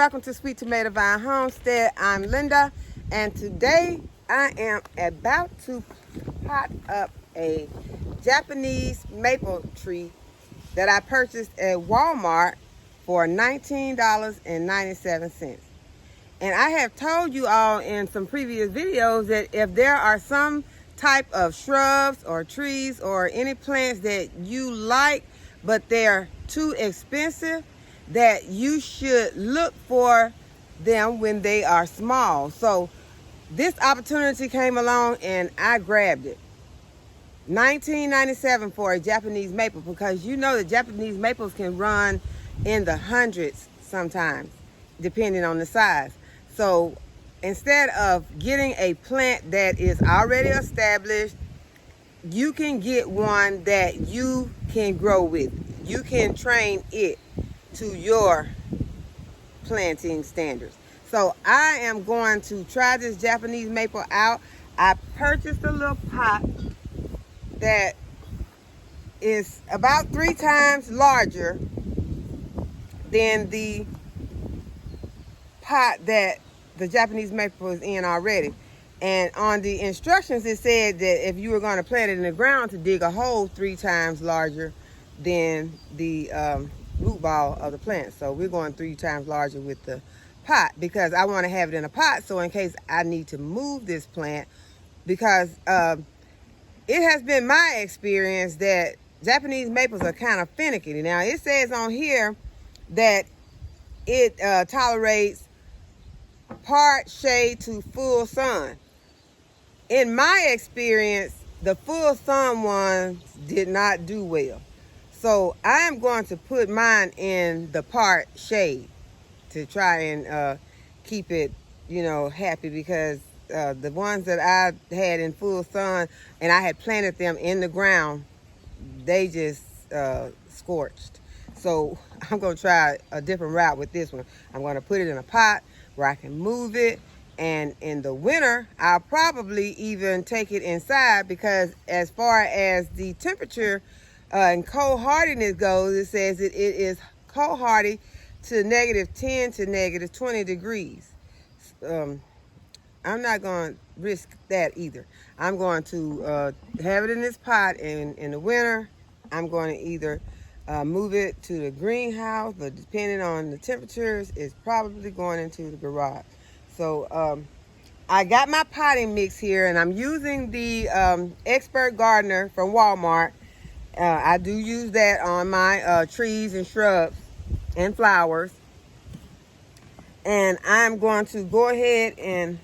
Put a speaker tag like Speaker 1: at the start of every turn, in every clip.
Speaker 1: welcome to Sweet Tomato Vine Homestead. I'm Linda, and today I am about to pot up a Japanese maple tree that I purchased at Walmart for $19.97. And I have told you all in some previous videos that if there are some type of shrubs or trees or any plants that you like, but they're too expensive, that you should look for them when they are small. So this opportunity came along and I grabbed it. $19.97 for a Japanese maple, because you know that Japanese maples can run in the hundreds sometimes, depending on the size. So instead of getting a plant that is already established, you can get one that you can grow with. You can train it to your planting standards. So I am going to try this Japanese maple out. I purchased a little pot that is about 3 times larger than the pot that the Japanese maple is in already. And on the instructions, it said that if you were going to plant it in the ground, to dig a hole 3 times larger than the root ball of the plant. So we're going 3 times larger with the pot, because I want to have it in a pot, so in case I need to move this plant, because it has been my experience that Japanese maples are kind of finicky. Now it says on here that it tolerates part shade to full sun. In my experience, the full sun ones did not do well. So I am going to put mine in the part shade to try and keep it, happy, because the ones that I had in full sun and I had planted them in the ground, they just scorched. So I'm going to try a different route with this one. I'm going to put it in a pot where I can move it. And in the winter, I'll probably even take it inside, because as far as the temperature and cold hardiness goes, it says it is cold hardy to -10 to -20 degrees. I'm not going to risk that either. I'm going to have it in this pot, and in the winter, I'm going to either move it to the greenhouse, but depending on the temperatures, it's probably going into the garage. So I got my potting mix here, and I'm using the Expert Gardener from Walmart. I do use that on my trees and shrubs and flowers. And I'm going to go ahead and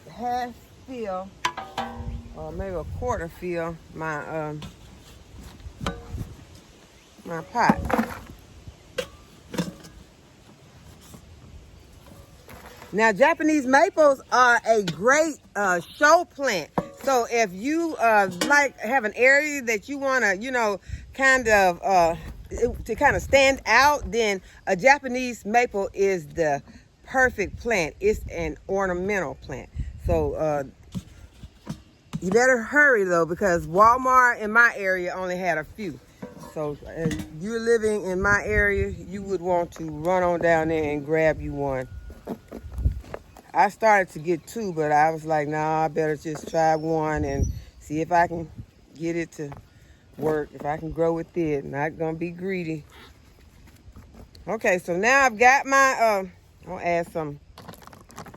Speaker 1: half fill, or maybe a quarter fill, my my pot. Now, Japanese maples are a great show plant. So if you have an area that you want to, to kind of stand out, then a Japanese maple is the perfect plant. It's an ornamental plant. So you better hurry though, because Walmart in my area only had a few. So if you're living in my area, you would want to run on down there and grab you one. I started to get 2, but I was like, nah, I better just try one and see if I can get it to work, if I can grow with it. Not gonna be greedy. Okay, so now I've got my, I'll add some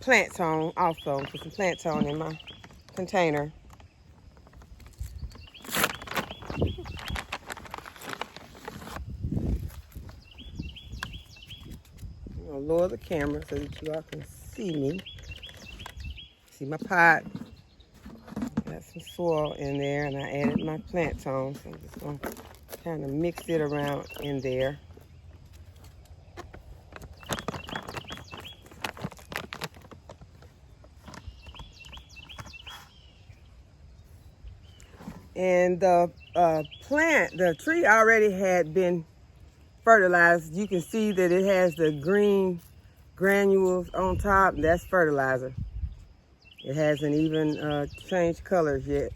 Speaker 1: plant tone also. Put some plant tone in my container. I'm gonna lower the camera so that you all can see me. See my pot. Got some soil in there, and I added my plant tone. So I'm just gonna kind of mix it around in there. And the the tree already had been fertilized. You can see that it has the green granules on top. That's fertilizer. It hasn't even changed colors yet.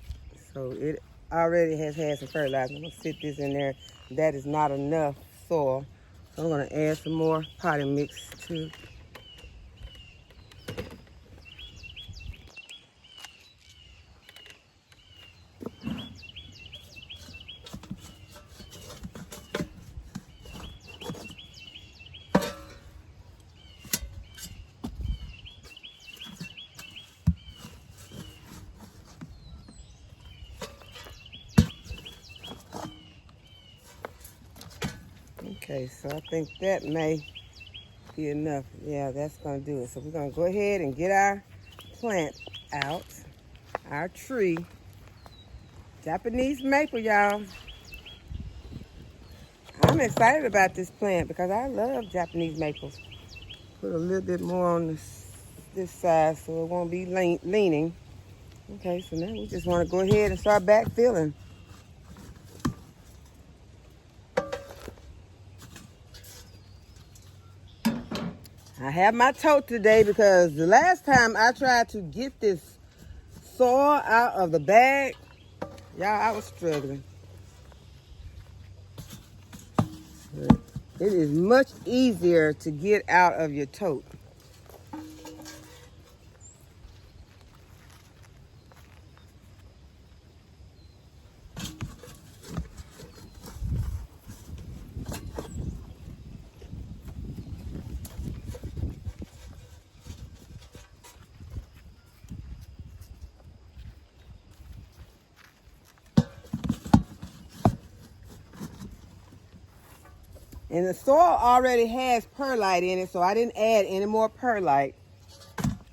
Speaker 1: So it already has had some fertilizer. I'm gonna sit this in there. That is not enough soil So I'm gonna add some more potting mix too. Okay, so I think that may be enough. Yeah, that's gonna do it. So we're gonna go ahead and get our plant out, our tree. Japanese maple, y'all. I'm excited about this plant because I love Japanese maples. Put a little bit more on this side so it won't be leaning. Okay, so now we just want to go ahead and start backfilling. I have my tote today because the last time I tried to get this soil out of the bag, y'all, I was struggling. But it is much easier to get out of your tote. And the soil already has perlite in it, so I didn't add any more perlite.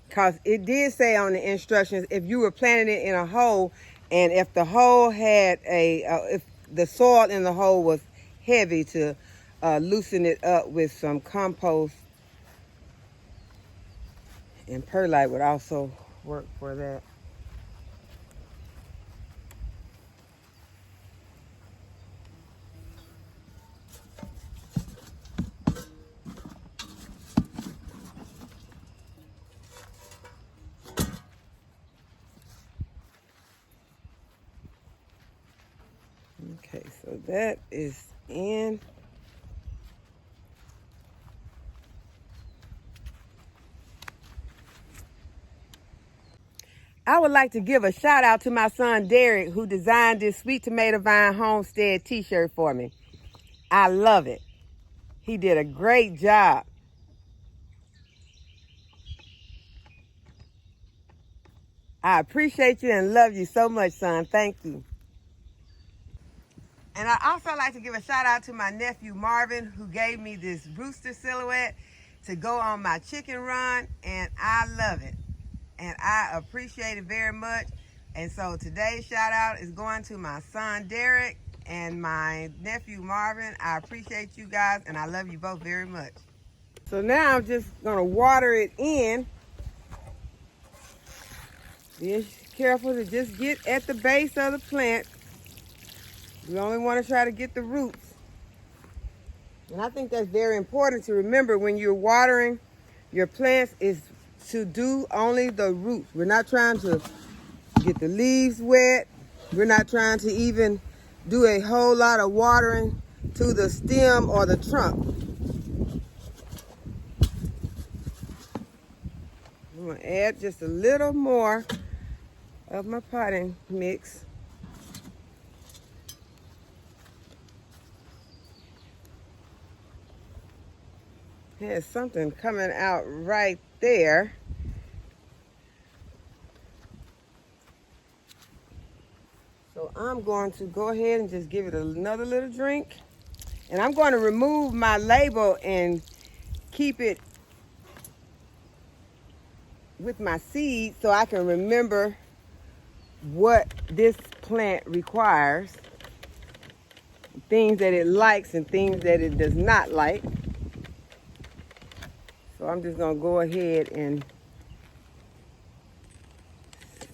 Speaker 1: Because it did say on the instructions, if you were planting it in a hole, and if the hole had if the soil in the hole was heavy, to loosen it up with some compost. And perlite would also work for that. Okay, so that is in. I would like to give a shout out to my son Derek, who designed this Sweet Tomato Vine Homestead t-shirt for me. I love it. He did a great job. I appreciate you and love you so much, son. Thank you. And I also like to give a shout out to my nephew Marvin, who gave me this rooster silhouette to go on my chicken run, and I love it. And I appreciate it very much. And so today's shout out is going to my son Derek and my nephew Marvin. I appreciate you guys, and I love you both very much. So now I'm just gonna water it in. Be careful to just get at the base of the plant. You only want to try to get the roots. And I think that's very important to remember when you're watering your plants, is to do only the roots. We're not trying to get the leaves wet. We're not trying to even do a whole lot of watering to the stem or the trunk. I'm gonna add just a little more of my potting mix. There's something coming out right there. So I'm going to go ahead and just give it another little drink. And I'm going to remove my label and keep it with my seed so I can remember what this plant requires, things that it likes and things that it does not like. So I'm just gonna go ahead and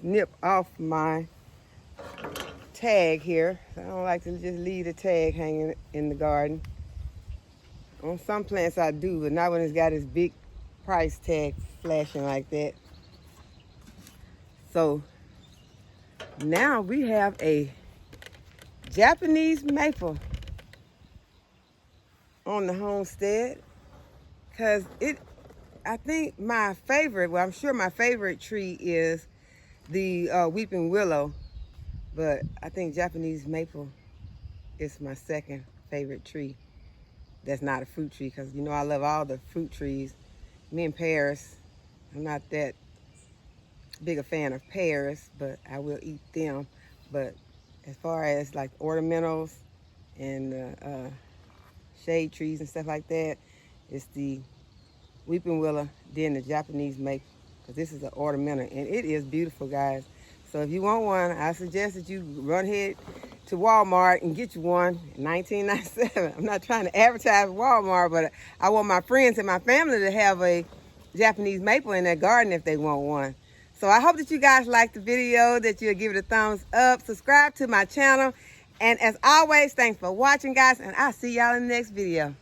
Speaker 1: snip off my tag here. I don't like to just leave the tag hanging in the garden. On some plants I do, but not when it's got this big price tag flashing like that. So now we have a Japanese maple. on the homestead, because I think my favorite, well, I'm sure my favorite tree is the weeping willow, but I think Japanese maple is my second favorite tree that's not a fruit tree, because you know I love all the fruit trees. Me and pears, I'm not that big a fan of pears, but I will eat them. But as far as like ornamentals and shade trees and stuff like that, it's the weeping willow, then the Japanese maple, because this is an ornamental and it is beautiful, guys. So if you want one, I suggest that you run ahead to Walmart and get you one in $19.97. I'm not trying to advertise Walmart, but I want my friends and my family to have a Japanese maple in their garden if they want one. So I hope that you guys liked the video, that you'll give it a thumbs up, subscribe to my channel, and as always, thanks for watching, guys, and I'll see y'all in the next video.